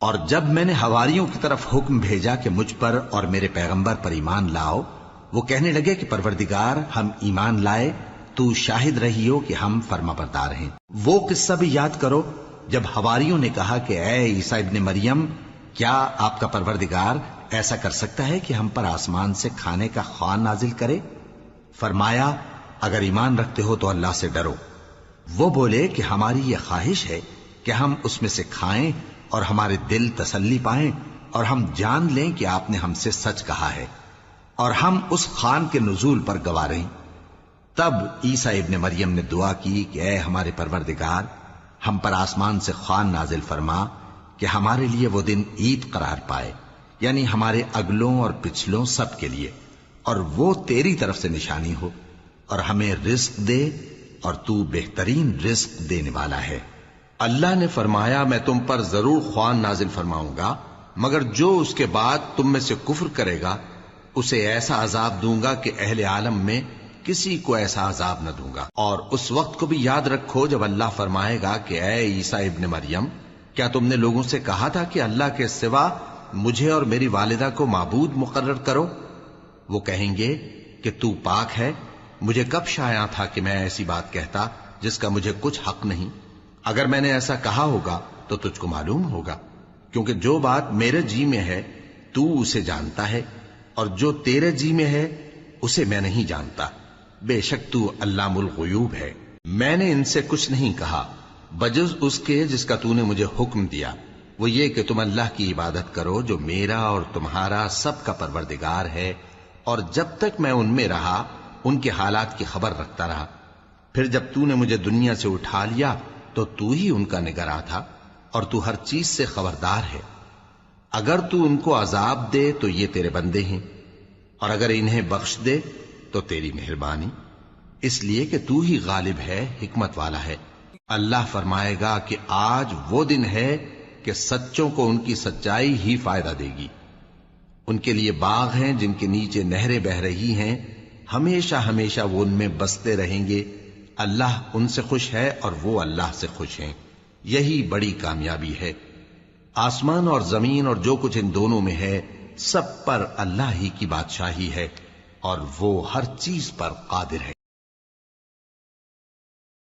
اور جب میں نے حواریوں کی طرف حکم بھیجا کہ مجھ پر اور میرے پیغمبر پر ایمان لاؤ، وہ کہنے لگے کہ پروردگار ہم ایمان لائے، تو شاہد رہی ہو کہ ہم فرما بردار ہیں۔ وہ قصہ بھی یاد کرو جب حواریوں نے کہا کہ اے عیسیٰ ابن مریم، کیا آپ کا پروردگار ایسا کر سکتا ہے کہ ہم پر آسمان سے کھانے کا خوان نازل کرے؟ فرمایا اگر ایمان رکھتے ہو تو اللہ سے ڈرو۔ وہ بولے کہ ہماری یہ خواہش ہے کہ ہم اس میں سے کھائیں اور ہمارے دل تسلی پائیں اور ہم جان لیں کہ آپ نے ہم سے سچ کہا ہے اور ہم اس خوان کے نزول پر گواہ رہیں۔ تب عیسیٰ ابن مریم نے دعا کی کہ اے ہمارے پروردگار، ہم پر آسمان سے خوان نازل فرما کہ ہمارے لیے وہ دن عید قرار پائے، یعنی ہمارے اگلوں اور پچھلوں سب کے لیے، اور وہ تیری طرف سے نشانی ہو، اور ہمیں رزق دے اور تو بہترین رزق دینے والا ہے۔ اللہ نے فرمایا میں تم پر ضرور خوان نازل فرماؤں گا، مگر جو اس کے بعد تم میں سے کفر کرے گا اسے ایسا عذاب دوں گا کہ اہل عالم میں کسی کو ایسا عذاب نہ دوں گا۔ اور اس وقت کو بھی یاد رکھو جب اللہ فرمائے گا کہ اے عیسیٰ ابن مریم، کیا تم نے لوگوں سے کہا تھا کہ اللہ کے سوا مجھے اور میری والدہ کو معبود مقرر کرو؟ وہ کہیں گے کہ تو پاک ہے، مجھے کب شایع تھا کہ میں ایسی بات کہتا جس کا مجھے کچھ حق نہیں۔ اگر میں نے ایسا کہا ہوگا تو تجھ کو معلوم ہوگا، کیونکہ جو بات میرے جی میں ہے تو اسے جانتا ہے، اور جو تیرے جی میں ہے اسے میں نہیں جانتا۔ بے شک تو علام الغیوب ہے۔ میں نے ان سے کچھ نہیں کہا بجز اس کے جس کا تو نے مجھے حکم دیا، وہ یہ کہ تم اللہ کی عبادت کرو جو میرا اور تمہارا سب کا پروردگار ہے، اور جب تک میں ان میں رہا ان کے حالات کی خبر رکھتا رہا۔ پھر جب تو نے مجھے دنیا سے اٹھا لیا تو ہی ان کا نگراں تھا، اور تو ہر چیز سے خبردار ہے۔ اگر تو ان کو عذاب دے تو یہ تیرے بندے ہیں، اور اگر انہیں بخش دے تو تیری مہربانی، اس لیے کہ تو ہی غالب ہے، حکمت والا ہے۔ اللہ فرمائے گا کہ آج وہ دن ہے کہ سچوں کو ان کی سچائی ہی فائدہ دے گی۔ ان کے لیے باغ ہیں جن کے نیچے نہریں بہ رہی ہیں، ہمیشہ ہمیشہ وہ ان میں بستے رہیں گے۔ اللہ ان سے خوش ہے اور وہ اللہ سے خوش ہیں، یہی بڑی کامیابی ہے۔ آسمان اور زمین اور جو کچھ ان دونوں میں ہے سب پر اللہ ہی کی بادشاہی ہے، اور وہ ہر چیز پر قادر ہے۔